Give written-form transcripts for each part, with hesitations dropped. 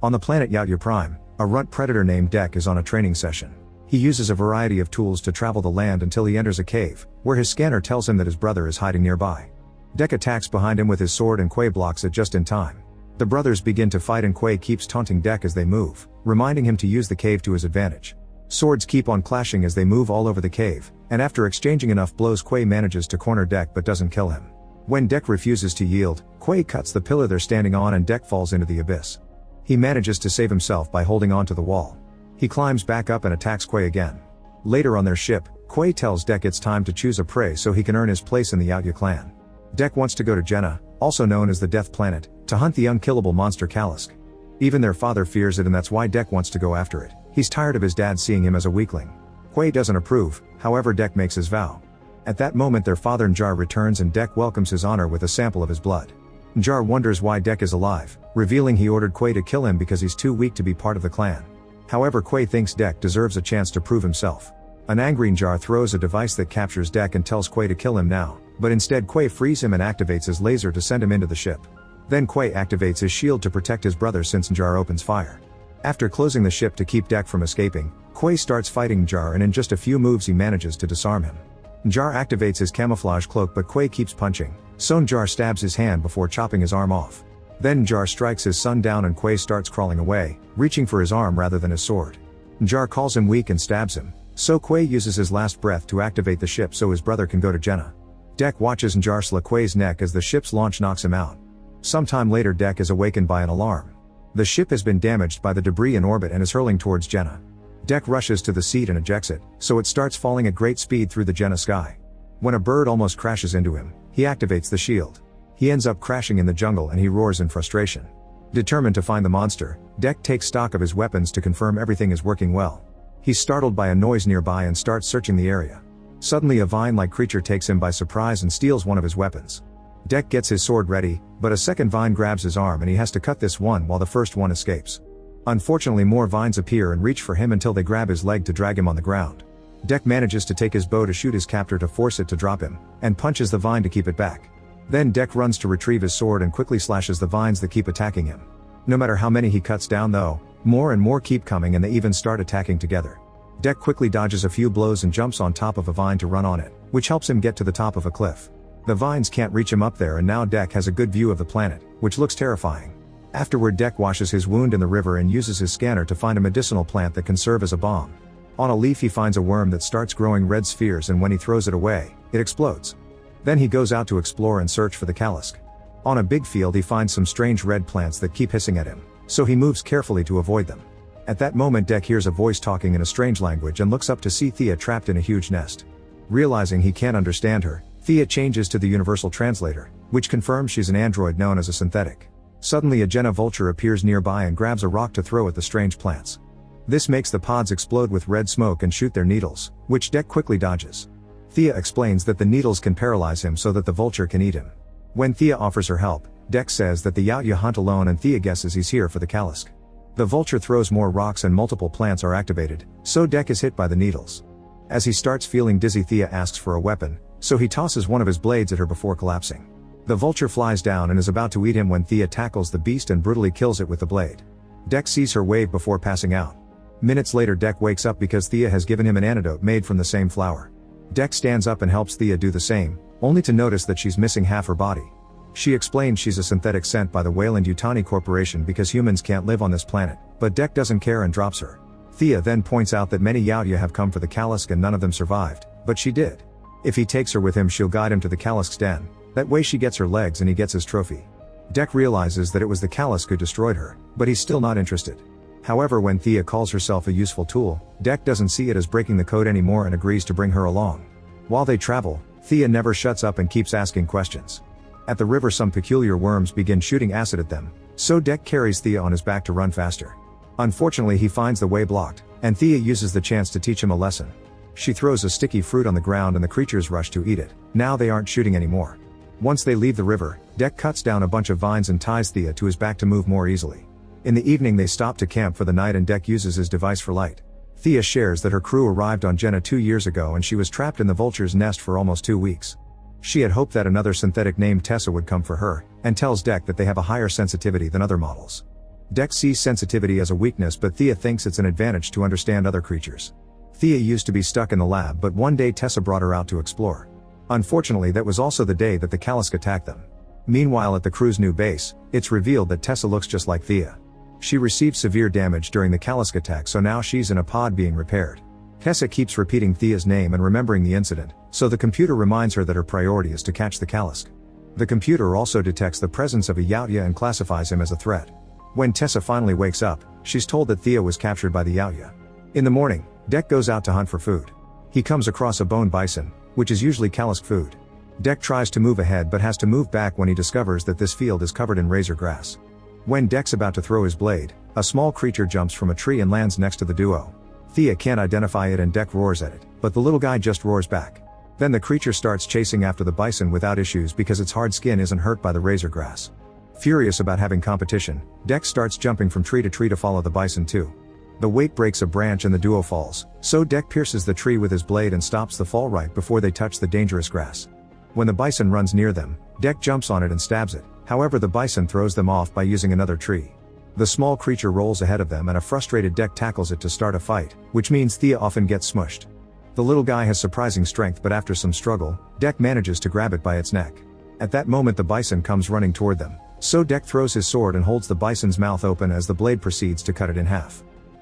On the planet Yautja Prime, a runt predator named Dek is on a training session. He uses a variety of tools to travel the land until he enters a cave, where his scanner tells him that his brother is hiding nearby. Dek attacks behind him with his sword and Quay blocks it just in time. The brothers begin to fight and Quay keeps taunting Dek as they move, reminding him to use the cave to his advantage. Swords keep on clashing as they move all over the cave, and after exchanging enough blows Quay manages to corner Dek but doesn't kill him. When Dek refuses to yield, Quay cuts the pillar they're standing on and Dek falls into the abyss. He manages to save himself by holding on to the wall. He climbs back up and attacks Quay again. Later on their ship, Quay tells Dek it's time to choose a prey so he can earn his place in the Yautja clan. Dek wants to go to Jenna, also known as the Death Planet, to hunt the unkillable monster Kalisk. Even their father fears it and that's why Dek wants to go after it. He's tired of his dad seeing him as a weakling. Quay doesn't approve, however Dek makes his vow. At that moment their father Njar returns and Dek welcomes his honor with a sample of his blood. Njar wonders why Dek is alive, revealing he ordered Quay to kill him because he's too weak to be part of the clan. However Quay thinks Dek deserves a chance to prove himself. An angry Njar throws a device that captures Dek and tells Quay to kill him now, but instead Quay frees him and activates his laser to send him into the ship. Then Quay activates his shield to protect his brother since Njar opens fire. After closing the ship to keep Dek from escaping, Quay starts fighting Njar and in just a few moves he manages to disarm him. Njar activates his camouflage cloak but Quay keeps punching, so Njar stabs his hand before chopping his arm off. Then Njar strikes his son down and Quay starts crawling away, reaching for his arm rather than his sword. Njar calls him weak and stabs him, so Quay uses his last breath to activate the ship so his brother can go to Jenna. Dek watches Njar slit Quay's neck as the ship's launch knocks him out. Sometime later Dek is awakened by an alarm. The ship has been damaged by the debris in orbit and is hurling towards Jenna. Dek rushes to the seat and ejects it, so it starts falling at great speed through the Jenna sky. When a bird almost crashes into him, he activates the shield. He ends up crashing in the jungle and he roars in frustration. Determined to find the monster, Dek takes stock of his weapons to confirm everything is working well. He's startled by a noise nearby and starts searching the area. Suddenly a vine-like creature takes him by surprise and steals one of his weapons. Dek gets his sword ready, but a second vine grabs his arm and he has to cut this one while the first one escapes. Unfortunately more vines appear and reach for him until they grab his leg to drag him on the ground. Dek manages to take his bow to shoot his captor to force it to drop him, and punches the vine to keep it back. Then Dek runs to retrieve his sword and quickly slashes the vines that keep attacking him. No matter how many he cuts down though, more and more keep coming and they even start attacking together. Dek quickly dodges a few blows and jumps on top of a vine to run on it, which helps him get to the top of a cliff. The vines can't reach him up there and now Dek has a good view of the planet, which looks terrifying. Afterward Dek washes his wound in the river and uses his scanner to find a medicinal plant that can serve as a bomb. On a leaf he finds a worm that starts growing red spheres and when he throws it away, it explodes. Then he goes out to explore and search for the Kalisk. On a big field he finds some strange red plants that keep hissing at him, so he moves carefully to avoid them. At that moment Dek hears a voice talking in a strange language and looks up to see Thea trapped in a huge nest. Realizing he can't understand her, Thea changes to the universal translator, which confirms she's an android known as a synthetic. Suddenly a Jenna vulture appears nearby and grabs a rock to throw at the strange plants. This makes the pods explode with red smoke and shoot their needles, which Dek quickly dodges. Thea explains that the needles can paralyze him so that the vulture can eat him. When Thea offers her help, Dek says that the Yautja hunt alone and Thea guesses he's here for the Kalisk. The vulture throws more rocks and multiple plants are activated, so Dek is hit by the needles. As he starts feeling dizzy Thea asks for a weapon, so he tosses one of his blades at her before collapsing. The vulture flies down and is about to eat him when Thea tackles the beast and brutally kills it with the blade. Dek sees her wave before passing out. Minutes later Dek wakes up because Thea has given him an antidote made from the same flower. Dek stands up and helps Thea do the same, only to notice that she's missing half her body. She explains she's a synthetic sent by the Weyland-Yutani Corporation because humans can't live on this planet, but Dek doesn't care and drops her. Thea then points out that many Yautja have come for the Kalisk and none of them survived, but she did. If he takes her with him she'll guide him to the Kalisk's den, that way she gets her legs and he gets his trophy. Dek realizes that it was the Kalisk who destroyed her, but he's still not interested. However when Thea calls herself a useful tool, Dek doesn't see it as breaking the code anymore and agrees to bring her along. While they travel, Thea never shuts up and keeps asking questions. At the river some peculiar worms begin shooting acid at them, so Dek carries Thea on his back to run faster. Unfortunately he finds the way blocked, and Thea uses the chance to teach him a lesson. She throws a sticky fruit on the ground and the creatures rush to eat it. Now they aren't shooting anymore. Once they leave the river, Dek cuts down a bunch of vines and ties Thea to his back to move more easily. In the evening they stop to camp for the night and Dek uses his device for light. Thea shares that her crew arrived on Jenna 2 years ago and she was trapped in the vulture's nest for almost 2 weeks. She had hoped that another synthetic named Tessa would come for her, and tells Dek that they have a higher sensitivity than other models. Deck sees sensitivity as a weakness, but Thea thinks it's an advantage to understand other creatures. Thea used to be stuck in the lab, but one day Tessa brought her out to explore. Unfortunately, that was also the day that the Kalisk attacked them. Meanwhile, at the crew's new base, it's revealed that Tessa looks just like Thea. She received severe damage during the Kalisk attack, so now she's in a pod being repaired. Tessa keeps repeating Thea's name and remembering the incident, so the computer reminds her that her priority is to catch the Kalisk. The computer also detects the presence of a Yautja and classifies him as a threat. When Tessa finally wakes up, she's told that Thea was captured by the Yautja. In the morning, Deck goes out to hunt for food. He comes across a bone bison, which is usually Kalisk food. Deck tries to move ahead but has to move back when he discovers that this field is covered in razor grass. When Deck's about to throw his blade, a small creature jumps from a tree and lands next to the duo. Thea can't identify it and Deck roars at it, but the little guy just roars back. Then the creature starts chasing after the bison without issues because its hard skin isn't hurt by the razor grass. Furious about having competition, Deck starts jumping from tree to follow the bison too. The weight breaks a branch and the duo falls, so Deck pierces the tree with his blade and stops the fall right before they touch the dangerous grass. When the bison runs near them, Deck jumps on it and stabs it, however the bison throws them off by using another tree. The small creature rolls ahead of them and a frustrated Deck tackles it to start a fight, which means Thea often gets smushed. The little guy has surprising strength, but after some struggle, Deck manages to grab it by its neck. At that moment the bison comes running toward them, so Deck throws his sword and holds the bison's mouth open as the blade proceeds to cut it in half.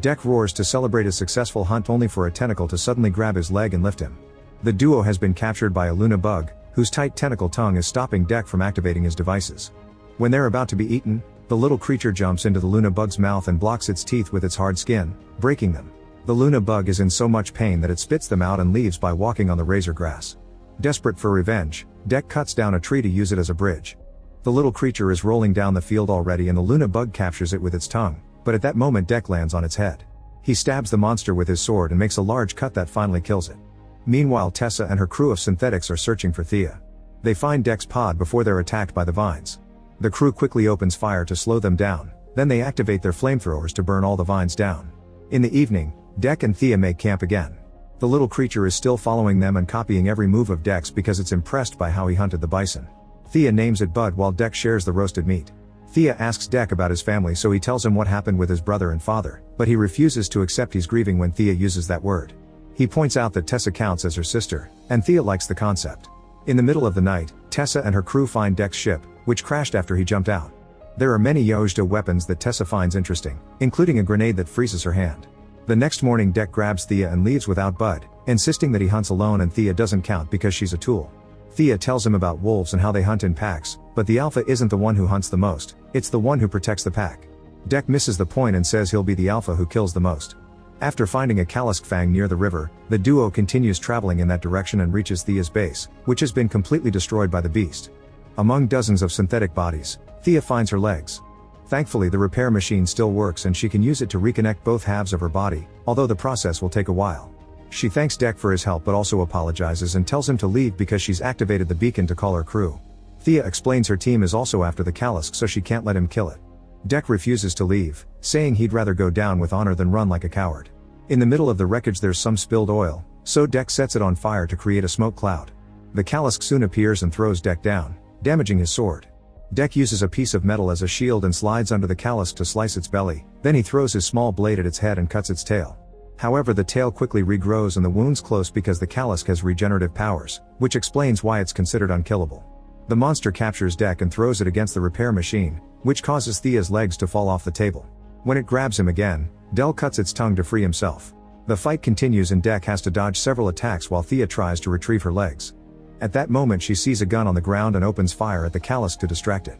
Deck roars to celebrate a successful hunt, only for a tentacle to suddenly grab his leg and lift him. The duo has been captured by a Luna bug, whose tight tentacle tongue is stopping Deck from activating his devices. When they're about to be eaten, the little creature jumps into the Luna bug's mouth and blocks its teeth with its hard skin, breaking them. The Luna bug is in so much pain that it spits them out and leaves by walking on the razor grass. Desperate for revenge, Deck cuts down a tree to use it as a bridge. The little creature is rolling down the field already and the Luna bug captures it with its tongue, but at that moment Deck lands on its head. He stabs the monster with his sword and makes a large cut that finally kills it. Meanwhile, Tessa and her crew of synthetics are searching for Thea. They find Deck's pod before they're attacked by the vines. The crew quickly opens fire to slow them down, then they activate their flamethrowers to burn all the vines down. In the evening, Deck and Thea make camp again. The little creature is still following them and copying every move of Deck's because it's impressed by how he hunted the bison. Thea names it Bud while Deck shares the roasted meat. Thea asks Deck about his family, so he tells him what happened with his brother and father, but he refuses to accept he's grieving when Thea uses that word. He points out that Tessa counts as her sister, and Thea likes the concept. In the middle of the night, Tessa and her crew find Deck's ship, which crashed after he jumped out. There are many Yautja weapons that Tessa finds interesting, including a grenade that freezes her hand. The next morning Deck grabs Thea and leaves without Bud, insisting that he hunts alone and Thea doesn't count because she's a tool. Thea tells him about wolves and how they hunt in packs, but the alpha isn't the one who hunts the most, it's the one who protects the pack. Deck misses the point and says he'll be the alpha who kills the most. After finding a Kalisk fang near the river, the duo continues traveling in that direction and reaches Thea's base, which has been completely destroyed by the beast. Among dozens of synthetic bodies, Thea finds her legs. Thankfully the repair machine still works and she can use it to reconnect both halves of her body, although the process will take a while. She thanks Deck for his help but also apologizes and tells him to leave because she's activated the beacon to call her crew. Thea explains her team is also after the Kalisk, so she can't let him kill it. Deck refuses to leave, saying he'd rather go down with honor than run like a coward. In the middle of the wreckage there's some spilled oil, so Deck sets it on fire to create a smoke cloud. The Kalisk soon appears and throws Deck down, damaging his sword. Deck uses a piece of metal as a shield and slides under the Kalisk to slice its belly, then he throws his small blade at its head and cuts its tail. However, the tail quickly regrows and the wounds close because the Kalisk has regenerative powers, which explains why it's considered unkillable. The monster captures Deck and throws it against the repair machine, which causes Thea's legs to fall off the table. When it grabs him again, Del cuts its tongue to free himself. The fight continues and Deck has to dodge several attacks while Thea tries to retrieve her legs. At that moment she sees a gun on the ground and opens fire at the Kalisk to distract it.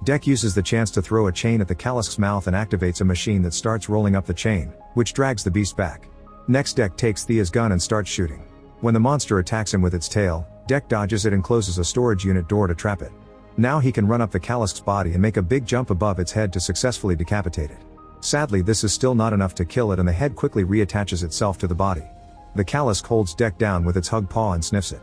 Deck uses the chance to throw a chain at the Kalisk's mouth and activates a machine that starts rolling up the chain, which drags the beast back. Next Deck takes Thea's gun and starts shooting. When the monster attacks him with its tail, Deck dodges it and closes a storage unit door to trap it. Now he can run up the Kalisk's body and make a big jump above its head to successfully decapitate it. Sadly, this is still not enough to kill it and the head quickly reattaches itself to the body. The Kalisk holds Deck down with its hug paw and sniffs it.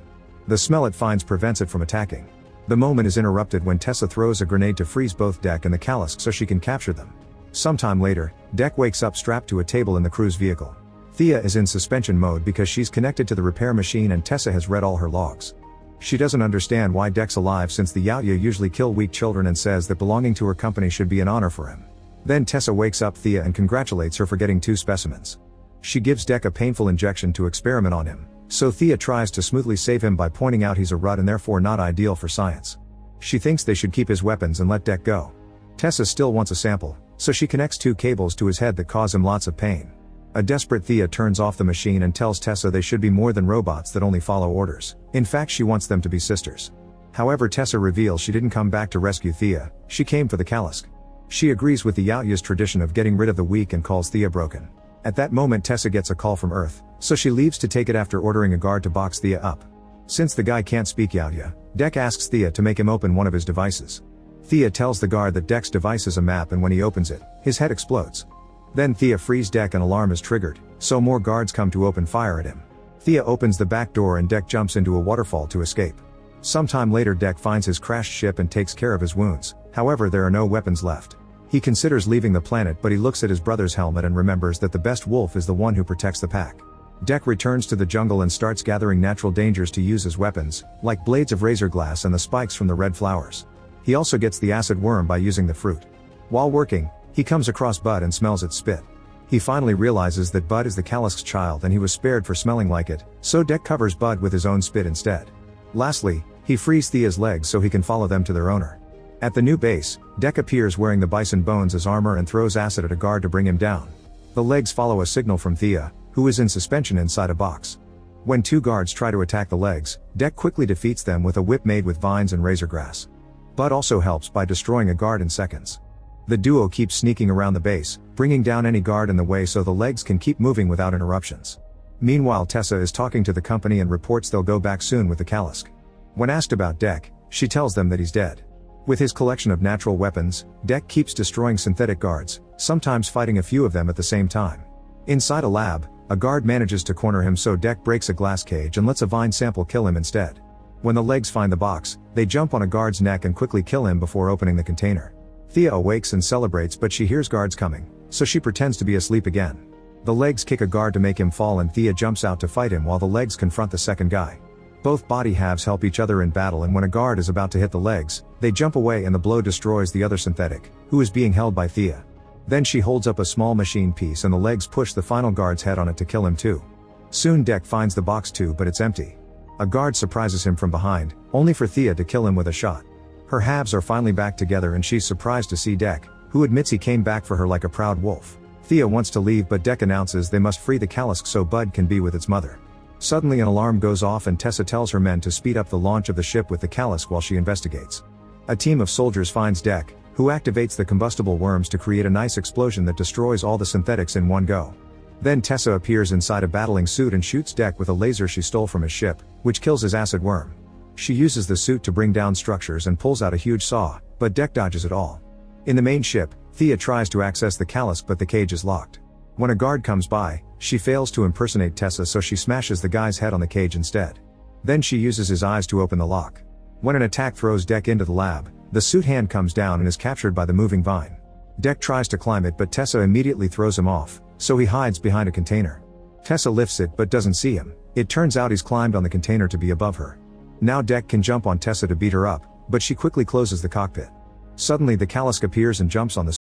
The smell it finds prevents it from attacking. The moment is interrupted when Tessa throws a grenade to freeze both Deck and the Kalisk so she can capture them. Sometime later, Deck wakes up strapped to a table in the crew's vehicle. Thea is in suspension mode because she's connected to the repair machine and Tessa has read all her logs. She doesn't understand why Deck's alive since the Yautja usually kill weak children and says that belonging to her company should be an honor for him. Then Tessa wakes up Thea and congratulates her for getting 2 specimens. She gives Dek a painful injection to experiment on him, so Thea tries to smoothly save him by pointing out he's a rut and therefore not ideal for science. She thinks they should keep his weapons and let Dek go. Tessa still wants a sample, so she connects 2 cables to his head that cause him lots of pain. A desperate Thea turns off the machine and tells Tessa they should be more than robots that only follow orders. In fact, she wants them to be sisters. However, Tessa reveals she didn't come back to rescue Thea, she came for the Kalisk. She agrees with the Yaoya's tradition of getting rid of the weak and calls Thea broken. At that moment Tessa gets a call from Earth, so she leaves to take it after ordering a guard to box Thea up. Since the guy can't speak Yaoya, Dek asks Thea to make him open one of his devices. Thea tells the guard that Dek's device is a map and when he opens it, his head explodes. Then Thea frees Dek, an alarm is triggered, so more guards come to open fire at him. Thea opens the back door and Dek jumps into a waterfall to escape. Sometime later Dek finds his crashed ship and takes care of his wounds, however there are no weapons left. He considers leaving the planet but he looks at his brother's helmet and remembers that the best wolf is the one who protects the pack. Dek returns to the jungle and starts gathering natural dangers to use as weapons, like blades of razor glass and the spikes from the red flowers. He also gets the acid worm by using the fruit. While working, he comes across Bud and smells its spit. He finally realizes that Bud is the Kalisk's child and he was spared for smelling like it, so Dek covers Bud with his own spit instead. Lastly, he frees Thea's legs so he can follow them to their owner. At the new base, Dek appears wearing the bison bones as armor and throws acid at a guard to bring him down. The legs follow a signal from Thea, who is in suspension inside a box. When 2 guards try to attack the legs, Dek quickly defeats them with a whip made with vines and razor grass. Bud also helps by destroying a guard in seconds. The duo keeps sneaking around the base, bringing down any guard in the way so the legs can keep moving without interruptions. Meanwhile, Tessa is talking to the company and reports they'll go back soon with the Kalisk. When asked about Dek, she tells them that he's dead. With his collection of natural weapons, Dek keeps destroying synthetic guards, sometimes fighting a few of them at the same time. Inside a lab, a guard manages to corner him so Dek breaks a glass cage and lets a vine sample kill him instead. When the legs find the box, they jump on a guard's neck and quickly kill him before opening the container. Thea awakes and celebrates but she hears guards coming, so she pretends to be asleep again. The legs kick a guard to make him fall and Thea jumps out to fight him while the legs confront the second guy. Both body halves help each other in battle and when a guard is about to hit the legs, they jump away and the blow destroys the other synthetic, who is being held by Thea. Then she holds up a small machine piece and the legs push the final guard's head on it to kill him too. Soon Dek finds the box too but it's empty. A guard surprises him from behind, only for Thea to kill him with a shot. Her halves are finally back together and she's surprised to see Dek, who admits he came back for her like a proud wolf. Thea wants to leave but Dek announces they must free the Kalisk so Bud can be with its mother. Suddenly an alarm goes off and Tessa tells her men to speed up the launch of the ship with the Kalisk while she investigates. A team of soldiers finds Dek, who activates the combustible worms to create a nice explosion that destroys all the synthetics in one go. Then Tessa appears inside a battling suit and shoots Dek with a laser she stole from his ship, which kills his acid worm. She uses the suit to bring down structures and pulls out a huge saw, but Dek dodges it all. In the main ship, Thea tries to access the Kalisk but the cage is locked. When a guard comes by, she fails to impersonate Tessa so she smashes the guy's head on the cage instead. Then she uses his eyes to open the lock. When an attack throws Dek into the lab, the suit hand comes down and is captured by the moving vine. Dek tries to climb it but Tessa immediately throws him off, so he hides behind a container. Tessa lifts it but doesn't see him. It turns out he's climbed on the container to be above her. Now Dek can jump on Tessa to beat her up, but she quickly closes the cockpit. Suddenly the Kalisk appears and jumps on the